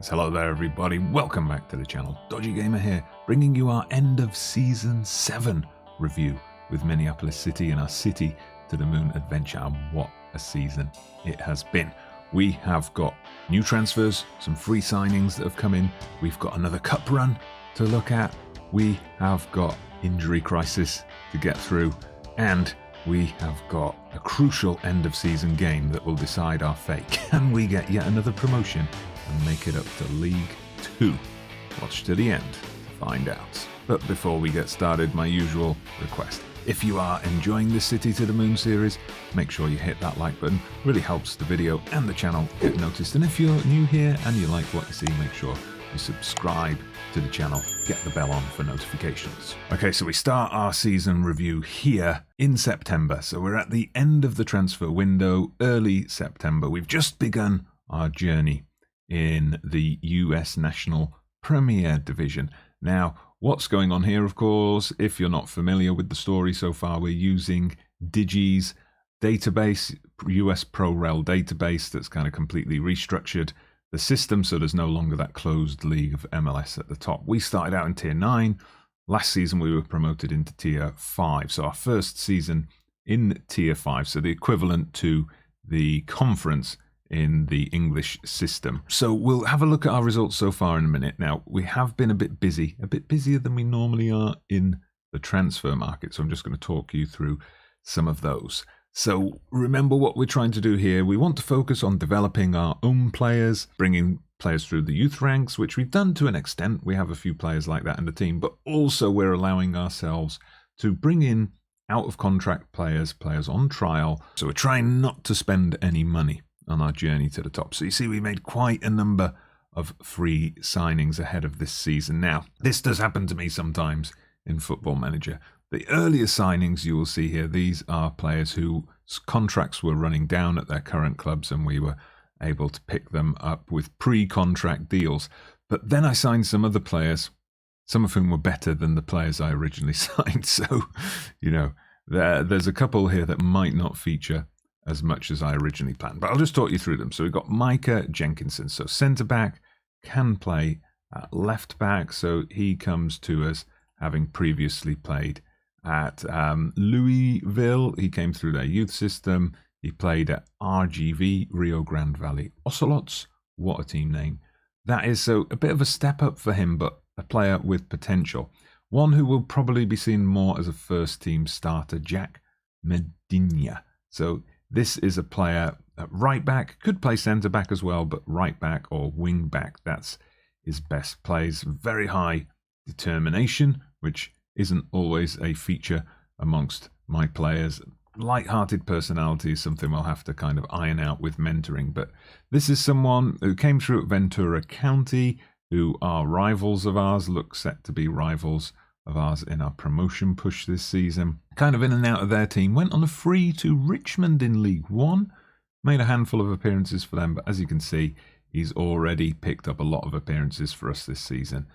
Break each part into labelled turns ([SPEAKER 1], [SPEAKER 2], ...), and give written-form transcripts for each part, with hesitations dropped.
[SPEAKER 1] Hello there everybody, welcome back to the channel. Dodgy Gamer here, bringing you our end of Season 7 review with Minneapolis City and our City to the Moon adventure. And what a season it has been. We have got new transfers, some free signings that have come in. We've got another cup run to look at. We have got injury crisis to get through. And we have got a crucial end of season game that will decide our fate. Can we get yet another promotion and make it up to League 2? Watch to the end to find out. But before we get started, my usual request. If you are enjoying this City to the Moon series, make sure you hit that like button. It really helps the video and the channel get noticed. And if you're new here and you like what you see, make sure you subscribe to the channel, get the bell on for notifications. Okay, so we start our season review here in September. So we're at the end of the transfer window, early September. We've just begun our journey in the US National Premier Division. Now, what's going on here, of course, if you're not familiar with the story so far, we're using Digi's database, US ProRel database that's kind of completely restructured the system, so there's no longer that closed league of MLS at the top. We started out in Tier 9. Last season, we were promoted into Tier 5. So our first season in Tier 5, so the equivalent to the conference in the English system. So we'll have a look at our results so far in a minute. Now, we have been a bit busy, a bit busier than we normally are in the transfer market. So I'm just going to talk you through some of those. So remember what we're trying to do here. We want to focus on developing our own players, bringing players through the youth ranks, which we've done to an extent. We have a few players like that in the team, but also we're allowing ourselves to bring in out of contract players, players on trial. So we're trying not to spend any money on our journey to the top. So you see, we made quite a number of free signings ahead of this season. Now, this does happen to me sometimes in Football Manager. The earlier signings you will see here, these are players whose contracts were running down at their current clubs and we were able to pick them up with pre-contract deals. But then I signed some other players, some of whom were better than the players I originally signed. So, you know, there's a couple here that might not feature as much as I originally planned. But I'll just talk you through them. So we've got Micah Jenkinson. So centre-back, can play left-back. So he comes to us having previously played at Louisville. He came through their youth system. He played at RGV, Rio Grande Valley Ocelots. What a team name that is. So a bit of a step up for him, but a player with potential. One who will probably be seen more as a first team starter, Jack Medina. So this is a player at right back, could play centre back as well, but right back or wing back, that's his best. Plays very high determination, which isn't always a feature amongst my players. Light-hearted personality is something we'll have to kind of iron out with mentoring, but this is someone who came through at Ventura County, who are rivals of ours, look set to be rivals of ours in our promotion push this season. Kind of in and out of their team. Went on a free to Richmond in League 1. Made a handful of appearances for them, but as you can see, he's already picked up a lot of appearances for us this season.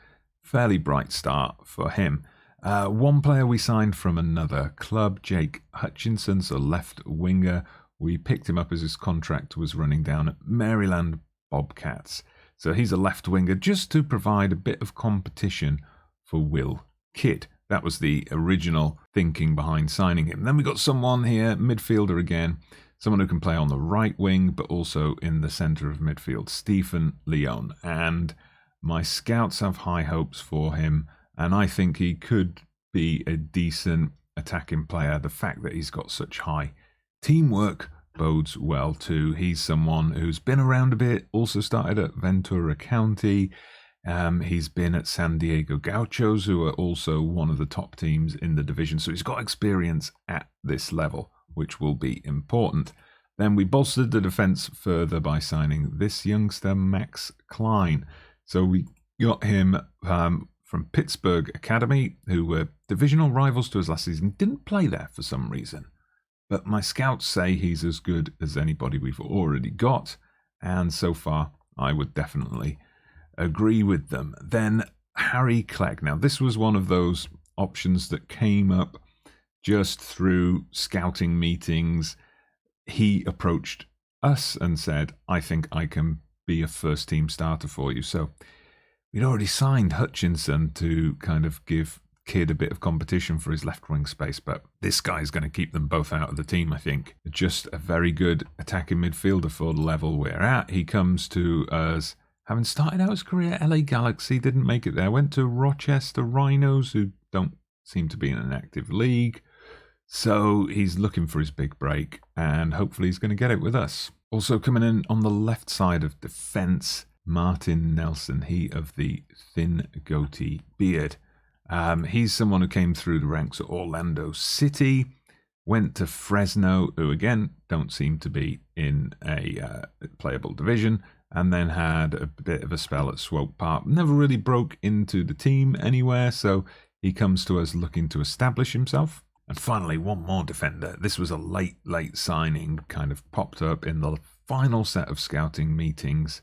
[SPEAKER 1] Fairly bright start for him. One player we signed from another club, Jake Hutchinson, so left winger. We picked him up as his contract was running down at Maryland Bobcats. So he's a left winger just to provide a bit of competition for Will Kidd. That was the original thinking behind signing him. Then we got someone here, midfielder again, someone who can play on the right wing, but also in the centre of midfield, Stephen Leon. And my scouts have high hopes for him, and I think he could be a decent attacking player. The fact that he's got such high teamwork bodes well too. He's someone who's been around a bit, also started at Ventura County. He's been at San Diego Gauchos, who are also one of the top teams in the division. So he's got experience at this level, which will be important. Then we bolstered the defense further by signing this youngster, Max Klein. So we got him from Pittsburgh Academy, who were divisional rivals to us last season. Didn't play there for some reason. But my scouts say he's as good as anybody we've already got. And so far, I would definitely agree with them. Then Harry Clegg. Now, this was one of those options that came up just through scouting meetings. He approached us and said, I think I can be a first-team starter for you. So we'd already signed Hutchinson to kind of give Kidd a bit of competition for his left wing space, but this guy's going to keep them both out of the team, I think. Just a very good attacking midfielder for the level we're at. He comes to us having started out his career at LA Galaxy, didn't make it there, went to Rochester Rhinos, who don't seem to be in an active league. So he's looking for his big break, and hopefully he's going to get it with us. Also coming in on the left side of defence, Martin Nelson, he of the thin goatee beard. He's someone who came through the ranks at Orlando City, went to Fresno, who again don't seem to be in a playable division, and then had a bit of a spell at Swope Park. Never really broke into the team anywhere, so he comes to us looking to establish himself. And finally, one more defender. This was a late signing, kind of popped up in the final set of scouting meetings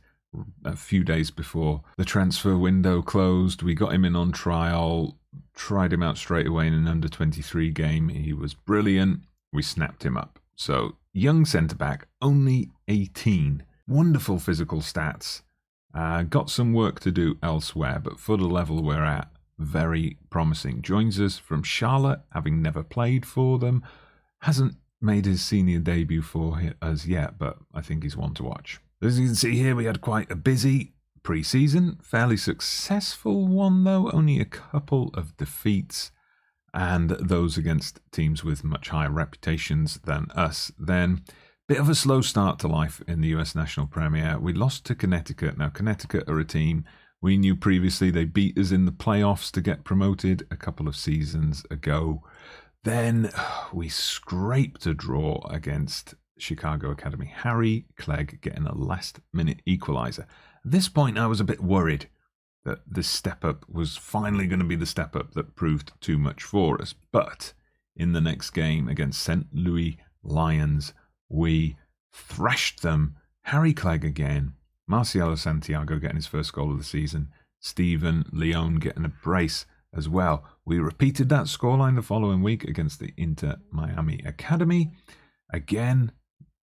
[SPEAKER 1] a few days before the transfer window closed. We got him in on trial, tried him out straight away in an under-23 game. He was brilliant. We snapped him up. So, young centre-back, only 18. Wonderful physical stats. Got some work to do elsewhere, but for the level we're at, very promising. Joins us from Charlotte, having never played for them. Hasn't made his senior debut for us yet, but I think he's one to watch. As you can see here, we had quite a busy pre-season. Fairly successful one, though. Only a couple of defeats, and those against teams with much higher reputations than us. Then, bit of a slow start to life in the US National Premier. We lost to Connecticut. Now, Connecticut are a team we knew previously. They beat us in the playoffs to get promoted a couple of seasons ago. Then we scraped a draw against Chicago Academy. Harry Clegg getting a last-minute equaliser. At this point, I was a bit worried that this step-up was finally going to be the step-up that proved too much for us. But in the next game against St. Louis Lions, we thrashed them. Harry Clegg again. Marcelo Santiago getting his first goal of the season. Stephen Leone getting a brace as well. We repeated that scoreline the following week against the Inter Miami Academy. Again,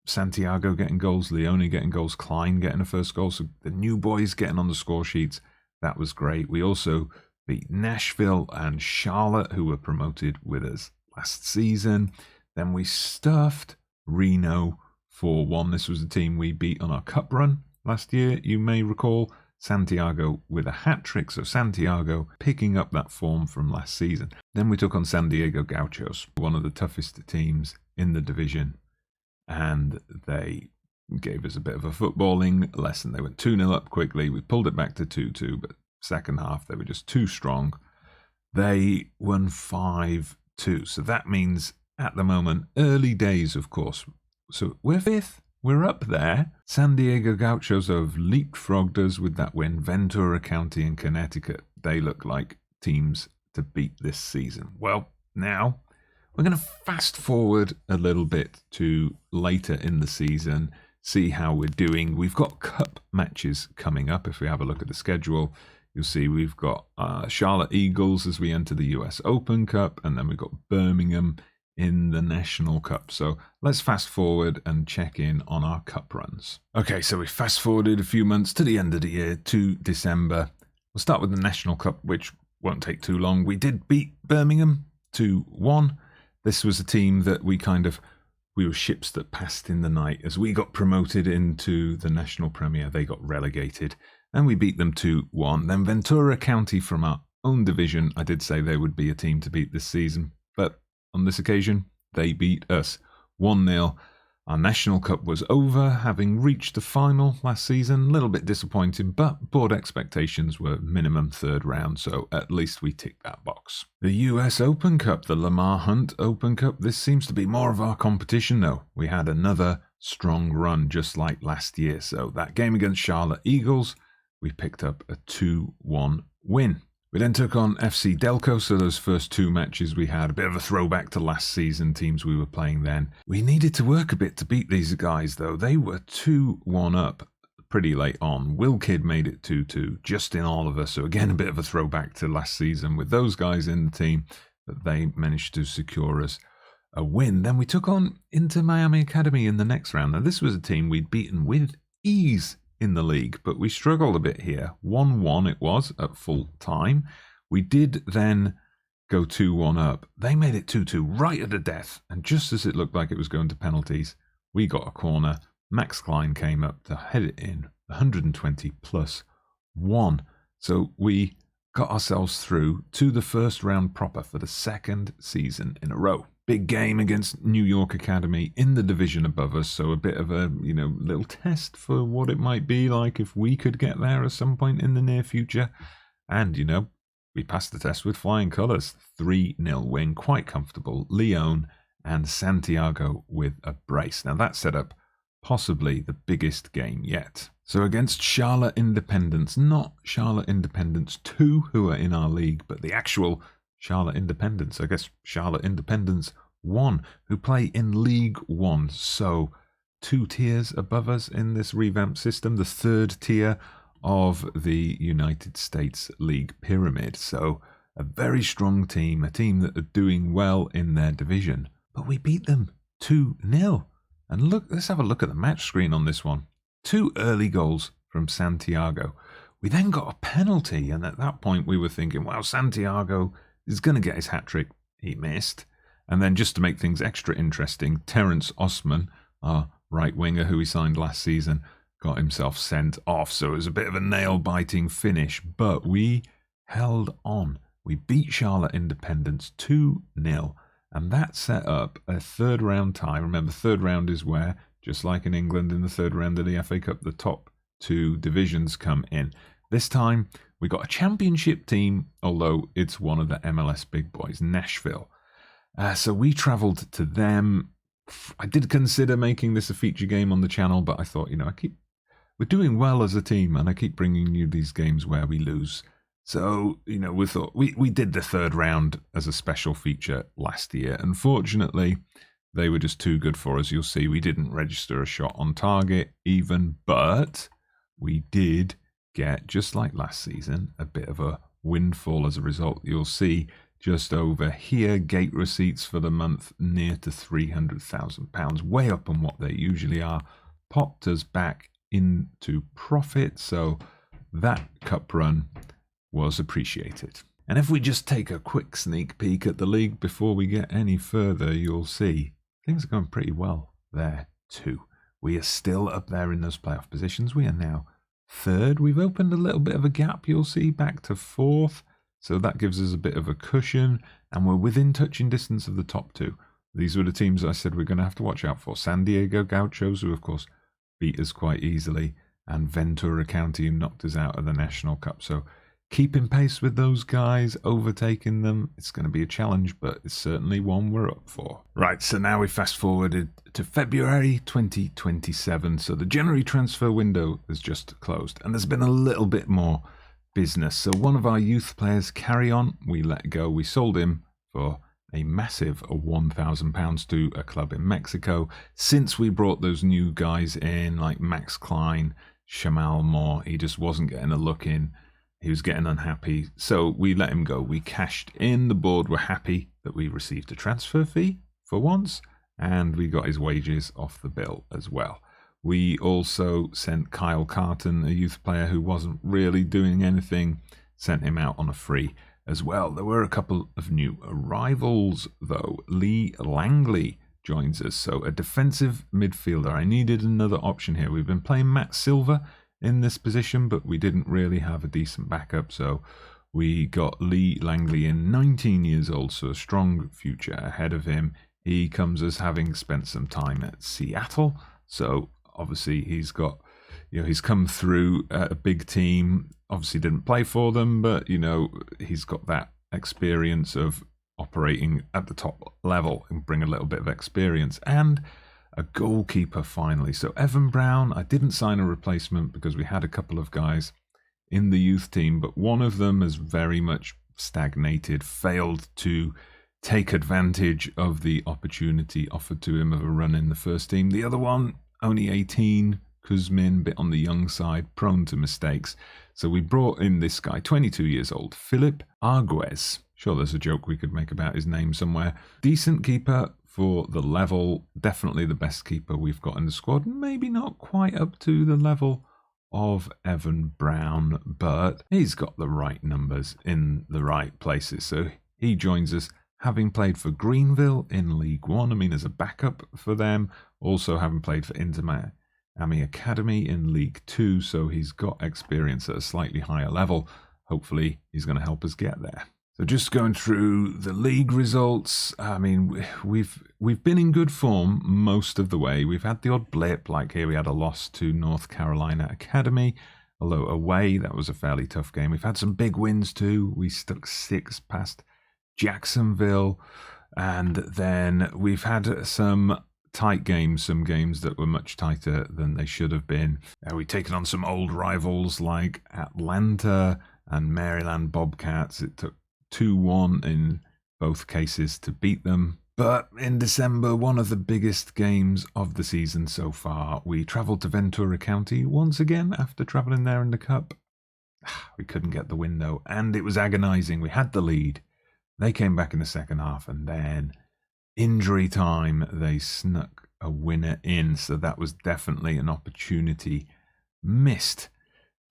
[SPEAKER 1] Santiago getting goals, Leone getting goals, Klein getting a first goal. So the new boys getting on the score sheets. That was great. We also beat Nashville and Charlotte, who were promoted with us last season. Then we stuffed Reno 4-1. This was a team we beat on our cup run last year, you may recall. Santiago with a hat-trick, so Santiago picking up that form from last season. Then we took on San Diego Gauchos, one of the toughest teams in the division, and they gave us a bit of a footballing lesson. They went 2-0 up quickly. We pulled it back to 2-2, but second half they were just too strong. They won 5-2, so that means at the moment, early days of course, so we're fifth. We're up there. San Diego Gauchos have leapfrogged us with that win. Ventura County and Connecticut, they look like teams to beat this season. Well, now we're going to fast forward a little bit to later in the season, see how we're doing. We've got cup matches coming up. If we have a look at the schedule, you'll see we've got Charlotte Eagles as we enter the US Open Cup, and then we've got Birmingham in the National Cup. So let's fast forward and check in on our cup runs. Okay, so we fast forwarded a few months to the end of the year, to December. We'll start with the National Cup, which won't take too long. We did beat Birmingham 2-1. This was a team that we were ships that passed in the night. As we got promoted into the National Premier, they got relegated, and we beat them 2-1. Then Ventura County from our own division, I did say they would be a team to beat this season, but on this occasion, they beat us 1-0. Our National Cup was over, having reached the final last season. A little bit disappointing, but board expectations were minimum third round, so at least we ticked that box. The US Open Cup, the Lamar Hunt Open Cup, this seems to be more of our competition though. We had another strong run just like last year, so that game against Charlotte Eagles, we picked up a 2-1 win. We then took on FC Delco, so those first two matches we had a bit of a throwback to last season, teams we were playing then. We needed to work a bit to beat these guys though. They were 2-1 up pretty late on. Will Kidd made it 2-2, Justin Oliver, so again a bit of a throwback to last season with those guys in the team, but they managed to secure us a win. Then we took on Inter Miami Academy in the next round. Now this was a team we'd beaten with ease in the league, but we struggled a bit here. 1-1 it was at full time. We did then go 2-1 up. They made it 2-2 right at the death, and just as it looked like it was going to penalties, we got a corner. Max Klein came up to head it in, 120 plus 1. So we got ourselves through to the first round proper for the second season in a row. Big game against New York Academy in the division above us, so a bit of a, little test for what it might be like if we could get there at some point in the near future. And, we passed the test with flying colours. 3-0 win, quite comfortable. Leon and Santiago with a brace. Now that set up possibly the biggest game yet. So against Charlotte Independence, not Charlotte Independence 2 who are in our league, but the actual Charlotte Independence, I guess Charlotte Independence 1, who play in League 1. So 2 tiers above us in this revamped system, the 3rd tier of the United States League pyramid. So a very strong team, a team that are doing well in their division. But we beat them 2-0. And look, let's have a look at the match screen on this one. 2 early goals from Santiago. We then got a penalty, and at that point we were thinking, wow, Santiago is going to get his hat-trick. He missed. And then just to make things extra interesting, Terence Osman, our right winger who we signed last season, got himself sent off. So it was a bit of a nail-biting finish, but we held on. We beat Charlotte Independence 2-0, and that set up a 3rd round tie. Remember, 3rd round is where, just like in England in the 3rd round of the FA Cup, the top 2 divisions come in. This time, we got a championship team, although it's one of the MLS big boys, Nashville. So we travelled to them. I did consider making this a feature game on the channel, but I thought, we're doing well as a team, and I keep bringing you these games where we lose. So, we thought we did the 3rd round as a special feature last year. Unfortunately, they were just too good for us. You'll see we didn't register a shot on target even, but we did get, just like last season, a bit of a windfall as a result. You'll see just over here, gate receipts for the month near to £300,000, way up on what they usually are. Popped us back into profit, so that cup run was appreciated. And if we just take a quick sneak peek at the league before we get any further, you'll see things are going pretty well there too. We are still up there in those playoff positions. We are now 3rd. We've opened a little bit of a gap, you'll see, back to 4th, so that gives us a bit of a cushion, and we're within touching distance of the top 2. These were the teams I said we're going to have to watch out for. San Diego Gauchos, who of course beat us quite easily, and Ventura County, who knocked us out of the National Cup. So keeping pace with those guys, overtaking them, it's going to be a challenge, but it's certainly one we're up for. Right, so now we fast forwarded to February 2027. So the January transfer window has just closed, and there's been a little bit more business. So one of our youth players, Carry On, we let go. We sold him for a massive £1,000 to a club in Mexico. Since we brought those new guys in, like Max Klein, Shamal Moore, he just wasn't getting a look in. He was getting unhappy, so we let him go. We cashed in. The board were happy that we received a transfer fee for once, and we got his wages off the bill as well. We also sent Kyle Carton, a youth player who wasn't really doing anything, sent him out on a free as well. There were a couple of new arrivals, though. Lee Langley joins us, so a defensive midfielder. I needed another option here. We've been playing Matt Silver in this position, but we didn't really have a decent backup, so we got Lee Langley in, 19 years old, so a strong future ahead of him. He comes as having spent some time at Seattle, so obviously he's got, he's come through a big team, obviously didn't play for them, but, he's got that experience of operating at the top level and bring a little bit of experience. And a goalkeeper finally. So Evan Brown, I didn't sign a replacement because we had a couple of guys in the youth team, but one of them has very much stagnated, failed to take advantage of the opportunity offered to him of a run in the first team. The other one, only 18, Kuzmin, bit on the young side, prone to mistakes. So we brought in this guy, 22 years old, Philip Arguez. Sure, there's a joke we could make about his name somewhere. Decent keeper for the level, definitely the best keeper we've got in the squad. Maybe not quite up to the level of Evan Brown, but he's got the right numbers in the right places. So he joins us, having played for Greenville in League One. I mean, as a backup for them. Also having played for Inter Miami Academy in League Two. So he's got experience at a slightly higher level. Hopefully he's going to help us get there. So just going through the league results, I mean, we've been in good form most of the way. We've had the odd blip, like here we had a loss to North Carolina Academy, although away, that was a fairly tough game. We've had some big wins too. We stuck 6 past Jacksonville, and then we've had some tight games, some games that were much tighter than they should have been. We've taken on some old rivals like Atlanta and Maryland Bobcats. It took 2-1 in both cases to beat them. But in December, one of the biggest games of the season so far, we travelled to Ventura County once again after travelling there in the Cup. We couldn't get the win though, and it was agonising. We had the lead. They came back in the second half, and then injury time, they snuck a winner in. So that was definitely an opportunity missed.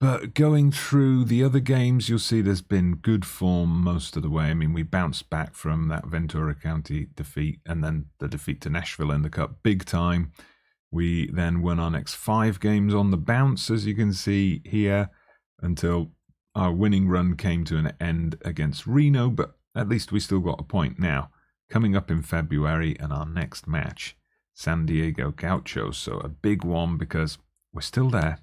[SPEAKER 1] But going through the other games, you'll see there's been good form most of the way. I mean, we bounced back from that Ventura County defeat and then the defeat to Nashville in the Cup big time. We then won our next 5 games on the bounce, as you can see here, until our winning run came to an end against Reno, but at least we still got a point. Now, coming up in February and our next match, San Diego Gauchos. So a big one because we're still there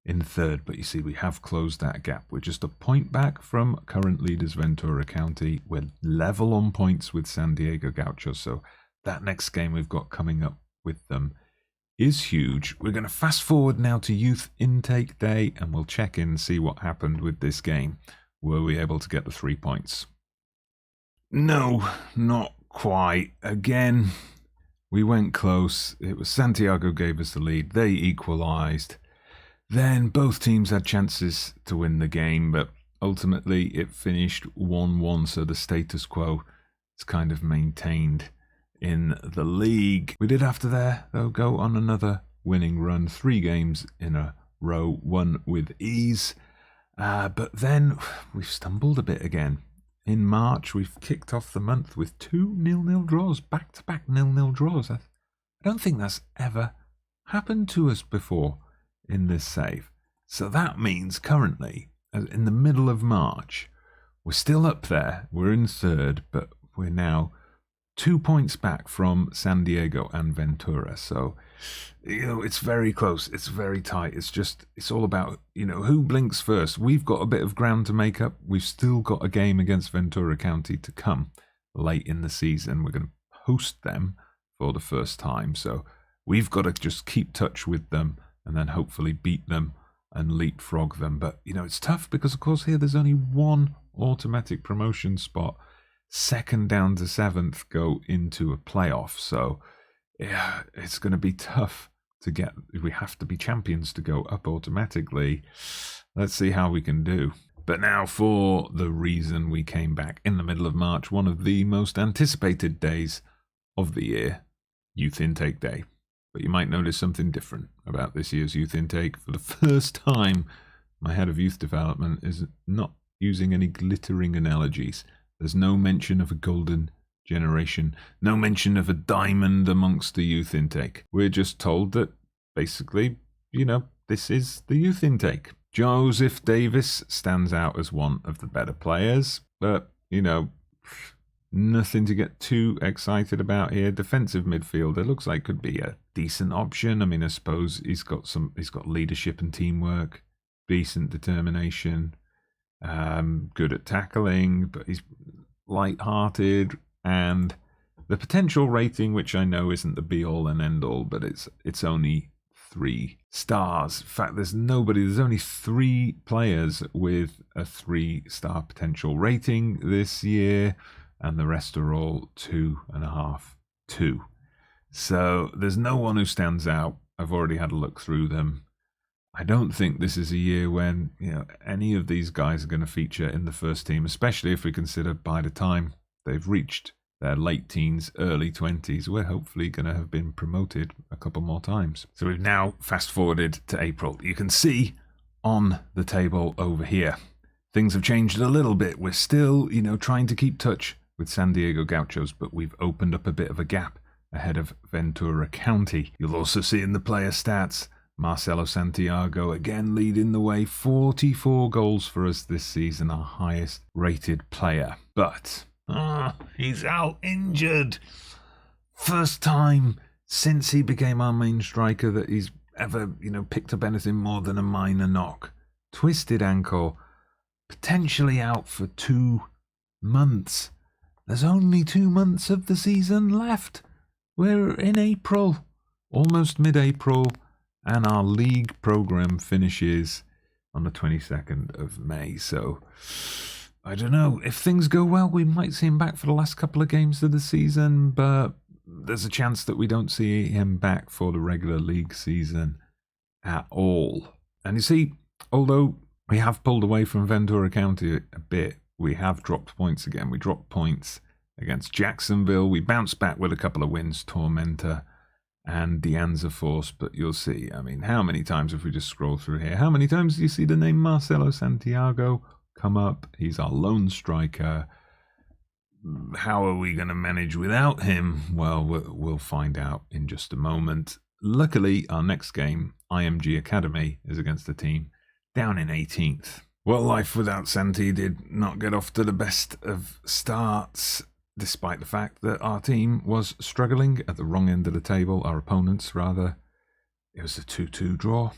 [SPEAKER 1] in third, but you see we have closed that gap. We're just a point back from current leaders Ventura County. We're level on points with San Diego Gauchos, so that next game we've got coming up with them is huge. We're going to fast forward now to Youth Intake Day, and we'll check in and see what happened with this game. Were we able to get the 3 points? No, not quite. Again, we went close. It was Santiago gave us the lead. They equalised. Then both teams had chances to win the game, but ultimately it finished 1-1, so the status quo is kind of maintained in the league. We did after there, though, go on another winning run, 3 games in a row, won with ease. But then we've stumbled a bit again. In March, we've kicked off the month with 2 0-0 draws, back-to-back 0-0 draws. I don't think that's ever happened to us before in this save. So that means currently, in the middle of March, we're still up there. We're in third, but we're now 2 points back from San Diego and Ventura. So, it's very close. It's very tight. It's all about, who blinks first. We've got a bit of ground to make up. We've still got a game against Ventura County to come late in the season. We're going to host them for the first time. So we've got to just keep touch with them and then hopefully beat them and leapfrog them. But, it's tough because, of course, here there's only one automatic promotion spot. 2nd down to 7th go into a playoff. So, yeah, it's going to be tough to get. We have to be champions to go up automatically. Let's see how we can do. But now for the reason we came back in the middle of March, one of the most anticipated days of the year, Youth Intake Day. But you might notice something different about this year's youth intake. For the first time, my head of youth development is not using any glittering analogies. There's no mention of a golden generation, no mention of a diamond amongst the youth intake. We're just told that basically, this is the youth intake. Joseph Davis stands out as one of the better players, but, nothing to get too excited about here. Defensive midfielder looks like could be a decent option. I mean, I suppose he's got leadership and teamwork, decent determination, good at tackling, but he's light-hearted, and the potential rating, which I know isn't the be-all and end-all, but it's only 3 stars. In fact, there's only 3 players with a 3-star potential rating this year, and the rest are all 2.5, 2. So there's no one who stands out. I've already had a look through them. I don't think this is a year when any of these guys are going to feature in the first team, especially if we consider by the time they've reached their late teens, early 20s, we're hopefully going to have been promoted a couple more times. So we've now fast forwarded to April. You can see on the table over here. Things have changed a little bit. We're still, trying to keep touch with San Diego Gauchos, but we've opened up a bit of a gap ahead of Ventura County. You'll also see in the player stats, Marcelo Santiago again leading the way, 44 goals for us this season, our highest rated player. But he's out injured. First time since he became our main striker that he's ever, picked up anything more than a minor knock. Twisted ankle, potentially out for 2 months. There's only 2 months of the season left. We're in April, almost mid-April, and our league program finishes on the 22nd of May. So, I don't know. If things go well, we might see him back for the last couple of games of the season, but there's a chance that we don't see him back for the regular league season at all. And you see, although we have pulled away from Ventura County a bit, we have dropped points again. We dropped points against Jacksonville. We bounced back with a couple of wins, Tormenta and De Anza Force. But you'll see, how many times, if we just scroll through here, how many times do you see the name Marcelo Santiago come up? He's our lone striker. How are we going to manage without him? Well, we'll find out in just a moment. Luckily, our next game, IMG Academy, is against a team down in 18th. Well, life without Santi did not get off to the best of starts, despite the fact that our team was struggling at the wrong end of the table, our opponents rather. It was a 2-2 draw.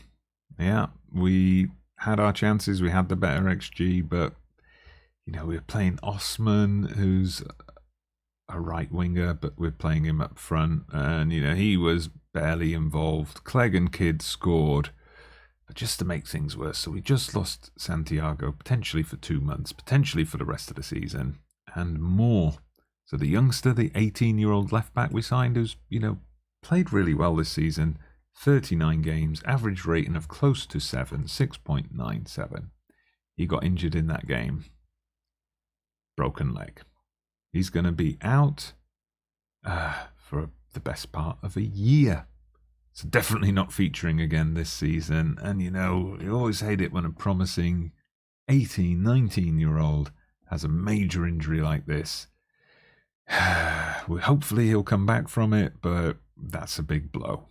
[SPEAKER 1] Yeah, we had our chances, we had the better XG, but, we were playing Osman, who's a right winger, but we're playing him up front, and, he was barely involved. Clegg and Kidd scored. But just to make things worse, so we just lost Santiago, potentially for 2 months, potentially for the rest of the season, and more. So the youngster, the 18-year-old left-back we signed, who's, played really well this season, 39 games, average rating of close to 7, 6.97. He got injured in that game. Broken leg. He's going to be out for the best part of a year. So definitely not featuring again this season. And, you always hate it when a promising 18, 19-year-old has a major injury like this. Hopefully he'll come back from it, but that's a big blow.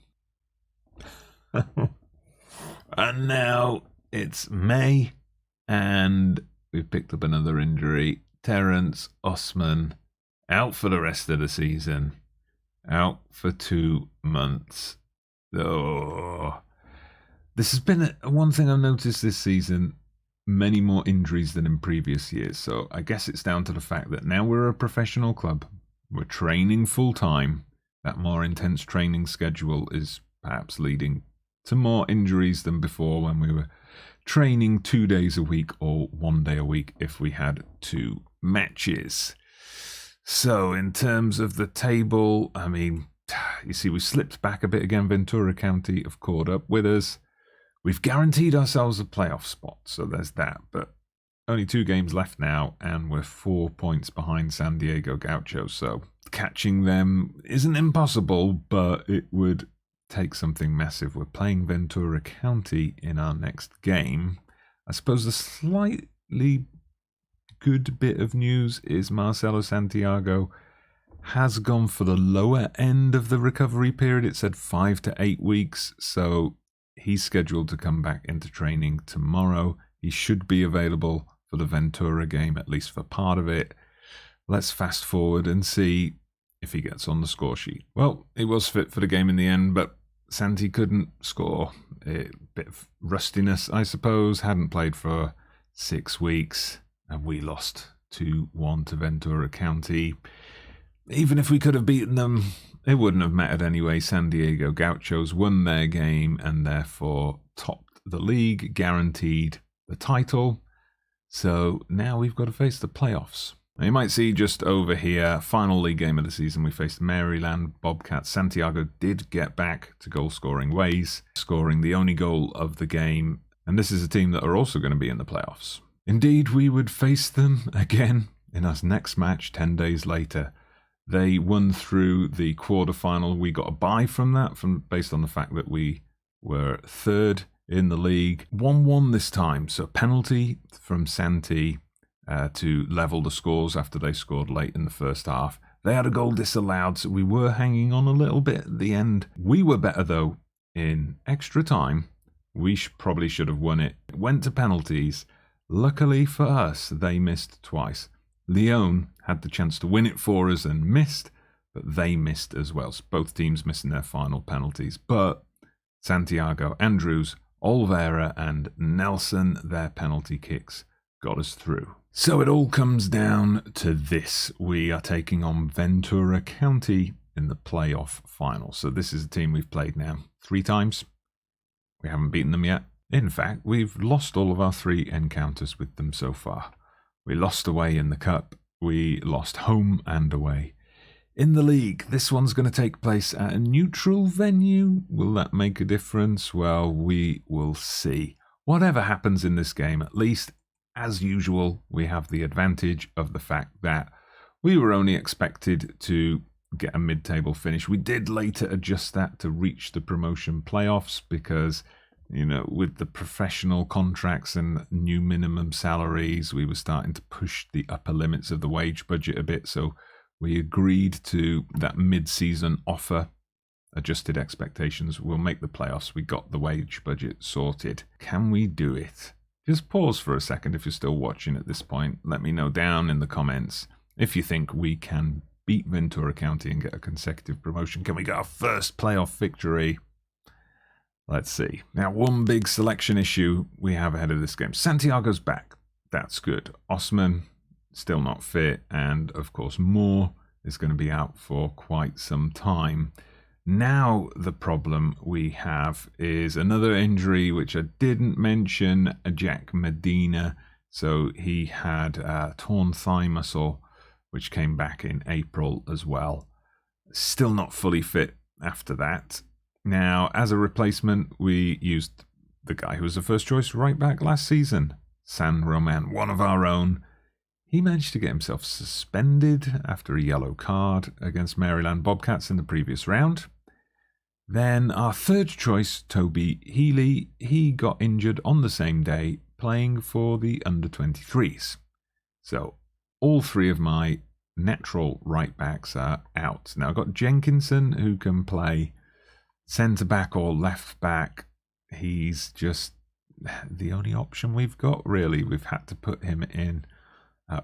[SPEAKER 1] And now it's May, and we've picked up another injury. Terence Osman, out for the rest of the season. Out for 2 months. Oh, this has been one thing I've noticed this season, many more injuries than in previous years. So I guess it's down to the fact that now we're a professional club. We're training full time. That more intense training schedule is perhaps leading to more injuries than before when we were training 2 days a week or 1 day a week if we had 2 matches. So in terms of the table, you see, we slipped back a bit again. Ventura County have caught up with us. We've guaranteed ourselves a playoff spot, so there's that. But only 2 games left now, and we're 4 points behind San Diego Gauchos. So catching them isn't impossible, but it would take something massive. We're playing Ventura County in our next game. I suppose the slightly good bit of news is Marcelo Santiago has gone for the lower end of the recovery period. It said 5 to 8 weeks, so he's scheduled to come back into training tomorrow. He should be available for the Ventura game, at least for part of it. Let's fast forward and see if he gets on the score sheet. Well, he was fit for the game in the end, but Santi couldn't score. A bit of rustiness, I suppose. Hadn't played for 6 weeks, and we lost 2-1 to Ventura County. Even if we could have beaten them, it wouldn't have mattered anyway. San Diego Gauchos won their game and therefore topped the league, guaranteed the title. So now we've got to face the playoffs. Now you might see just over here, final league game of the season, we faced Maryland Bobcats. Santiago did get back to goal-scoring ways, scoring the only goal of the game. And this is a team that are also going to be in the playoffs. Indeed, we would face them again in our next match 10 days later. They won through the quarterfinal. We got a bye from that, based on the fact that we were third in the league. 1-1 this time, so penalty from Santi to level the scores after they scored late in the first half. They had a goal disallowed, so we were hanging on a little bit at the end. We were better, though, in extra time. We probably should have won it. It went to penalties. Luckily for us, they missed twice. Lyon had the chance to win it for us and missed, but they missed as well. So both teams missing their final penalties. But Santiago, Andrews, Olvera and Nelson, their penalty kicks got us through. So it all comes down to this. We are taking on Ventura County in the playoff final. So this is a team we've played now 3 times. We haven't beaten them yet. In fact, we've lost all of our 3 encounters with them so far. We lost away in the cup. We lost home and away. In the league, this one's going to take place at a neutral venue. Will that make a difference? Well, we will see. Whatever happens in this game, at least, as usual, we have the advantage of the fact that we were only expected to get a mid-table finish. We did later adjust that to reach the promotion playoffs because, you know, with the professional contracts and new minimum salaries, we were starting to push the upper limits of the wage budget a bit. So we agreed to that mid-season offer, adjusted expectations. We'll make the playoffs. We got the wage budget sorted. Can we do it? Just pause for a second if you're still watching at this point. Let me know down in the comments if you think we can beat Ventura County and get a consecutive promotion. Can we get our first playoff victory? Let's see. Now, one big selection issue we have ahead of this game. Santiago's back. That's good. Osman, still not fit. And, of course, Moore is going to be out for quite some time. Now the problem we have is another injury, which I didn't mention, Jack Medina. So he had a torn thigh muscle, which came back in April as well. Still not fully fit after that. Now, as a replacement, we used the guy who was the first choice right back last season, San Roman, one of our own. He managed to get himself suspended after a yellow card against Maryland Bobcats in the previous round. Then our third choice, Toby Healy, he got injured on the same day playing for the under-23s. So all 3 of my natural right backs are out. Now I've got Jenkinson who can play centre back or left back. He's just the only option we've got, really. We've had to put him in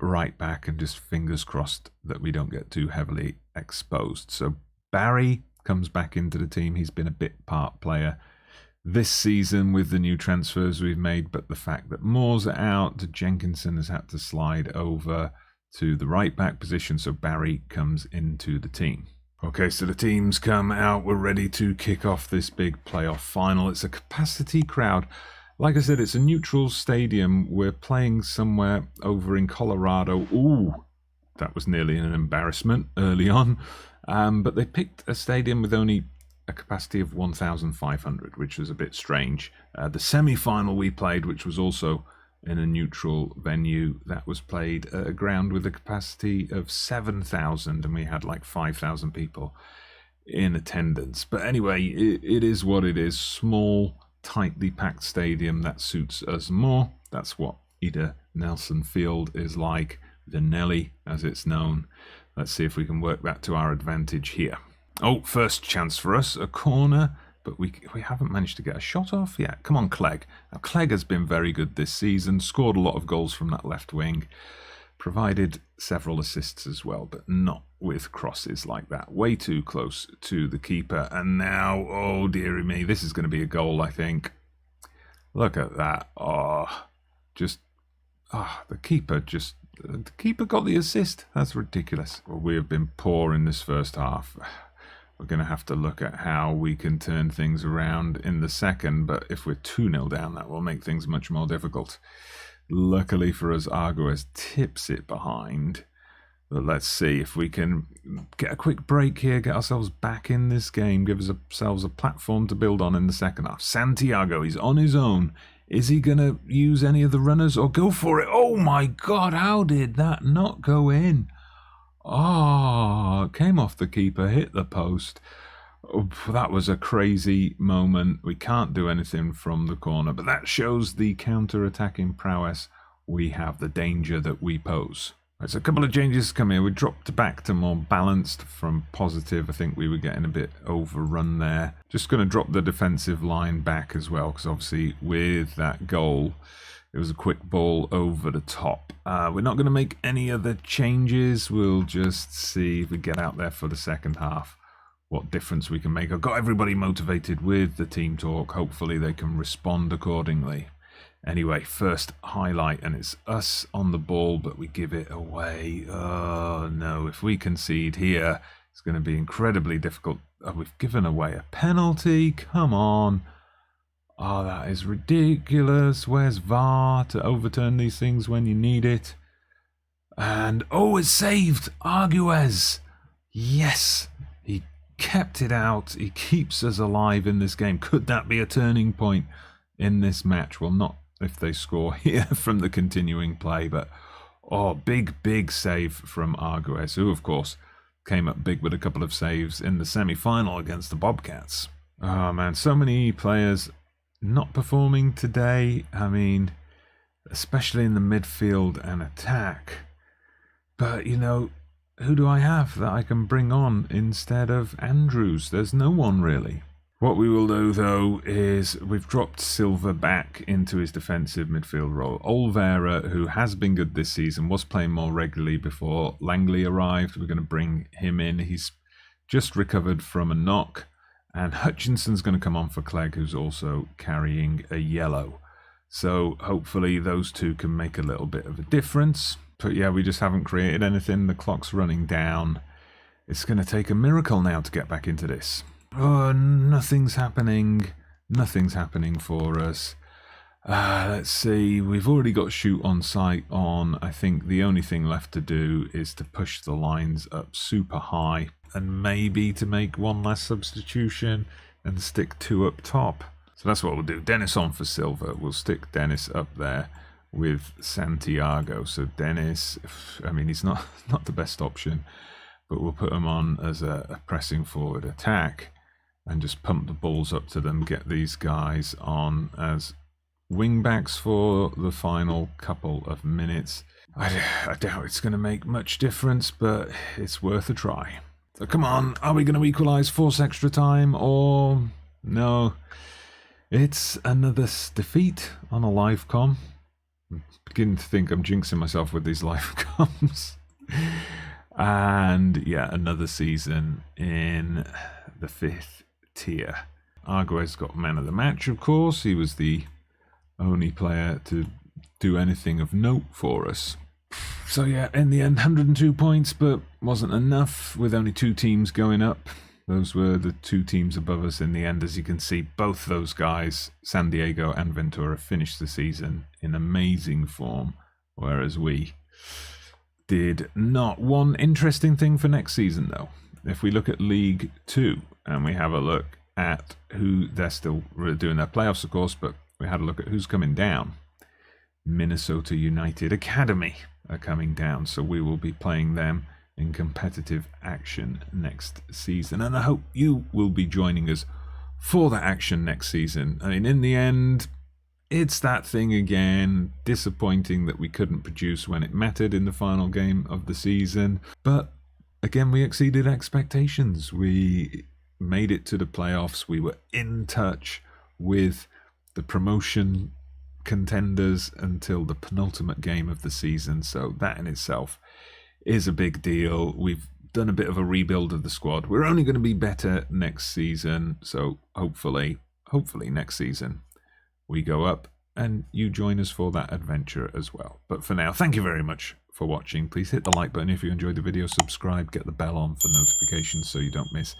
[SPEAKER 1] right back and just fingers crossed that we don't get too heavily exposed. So Barry comes back into the team. He's been a bit part player this season with the new transfers we've made, but the fact that Moore's out, Jenkinson has had to slide over to the right back position, so Barry comes into the team. Okay, so the teams come out. We're ready to kick off this big playoff final. It's a capacity crowd. Like I said, it's a neutral stadium. We're playing somewhere over in Colorado. Ooh, that was nearly an embarrassment early on. But they picked a stadium with only a capacity of 1,500, which was a bit strange. The semi-final we played, which was also in a neutral venue, that was played at a ground with a capacity of 7,000, and we had like 5,000 people in attendance. But anyway, it is what it is. Small, tightly packed stadium that suits us more. That's what Ida Nelson Field is like, the Nelly as it's known. Let's see if we can work that to our advantage here. Oh, first chance for us, a corner, but we haven't managed to get a shot off yet. Come on, Clegg. Now, Clegg has been very good this season, scored a lot of goals from that left wing, provided several assists as well, but not with crosses like that. Way too close to the keeper. And now, oh dearie me, this is going to be a goal, I think. Look at that. The keeper got the assist. That's ridiculous. Well, we have been poor in this first half. We're going to have to look at how we can turn things around in the second, but if we're 2-0 down, that will make things much more difficult. Luckily for us, Arguez tips it behind. But let's see if we can get a quick break here, get ourselves back in this game, give ourselves a platform to build on in the second half. Santiago, he's on his own. Is he going to use any of the runners or go for it? Oh my God, how did that not go in? Oh, it came off the keeper, hit the post. Oh, that was a crazy moment. We can't do anything from the corner, but that shows the counter-attacking prowess we have, the danger that we pose. Right, so a couple of changes come here. We dropped back to more balanced from positive. I think we were getting a bit overrun there. Just going to drop the defensive line back as well, because obviously with that goal, it was a quick ball over the top. We're not going to make any other changes. We'll just see if we get out there for the second half what difference we can make. I've got everybody motivated with the team talk. Hopefully they can respond accordingly. Anyway, first highlight, and it's us on the ball, but we give it away. Oh no, if we concede here, it's going to be incredibly difficult. Oh, we've given away a penalty. Come on. Oh, that is ridiculous. Where's VAR to overturn these things when you need it? And, oh, it's saved. Arguez. Yes. He kept it out. He keeps us alive in this game. Could that be a turning point in this match? Well, not if they score here from the continuing play, but oh, big save from Arguez, who of course came up big with a couple of saves in the semi-final against the Bobcats. Oh man, so many players not performing today. I mean, especially in the midfield and attack. But you know, who do I have that I can bring on instead of Andrews? There's no one really. What we will do, though, is we've dropped Silva back into his defensive midfield role. Olvera, who has been good this season, was playing more regularly before Langley arrived. We're going to bring him in. He's just recovered from a knock. And Hutchinson's going to come on for Clegg, who's also carrying a yellow. So hopefully those two can make a little bit of a difference. But yeah, we just haven't created anything. The clock's running down. It's going to take a miracle now to get back into this. Oh, nothing's happening. Nothing's happening for us. Let's see. We've already got shoot on sight on. I think the only thing left to do is to push the lines up super high and maybe to make one last substitution and stick two up top. So that's what we'll do. Dennis on for Silva. We'll stick Dennis up there with Santiago. So Dennis, I mean, he's not the best option, but we'll put him on as a pressing forward attack and just pump the balls up to them, get these guys on as wing backs for the final couple of minutes. I doubt it's going to make much difference, but it's worth a try. So come on, are we going to equalise, force extra time, or no? It's another defeat on a live com. I'm beginning to think I'm jinxing myself with these live comms. And yeah, another season in the 5th tier. Arguez got man of the match, of course. He was the only player to do anything of note for us. So yeah, in the end, 102 points, but wasn't enough with only 2 teams going up. Those were the 2 teams above us in the end. As you can see, both those guys, San Diego and Ventura, finished the season in amazing form, whereas we did not. One interesting thing for next season, though. If we look at League 2 and we have a look at who they're still doing their playoffs, of course, but we had a look at who's coming down. Minnesota United Academy are coming down, so we will be playing them in competitive action next season. And I hope you will be joining us for that action next season. I mean, in the end, it's that thing again. Disappointing that we couldn't produce when it mattered in the final game of the season. But again, we exceeded expectations. We made it to the playoffs. We were in touch with the promotion contenders until the penultimate game of the season. So that in itself is a big deal. We've done a bit of a rebuild of the squad. We're only going to be better next season. So hopefully next season we go up and you join us for that adventure as well. But for now, thank you very much for watching. Please hit the like button if you enjoyed the video, subscribe, get the bell on for notifications so you don't miss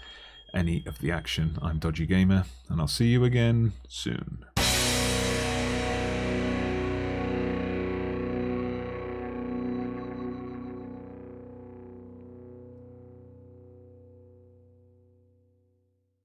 [SPEAKER 1] any of the action. I'm Dodgy Gamer, and I'll see you again soon.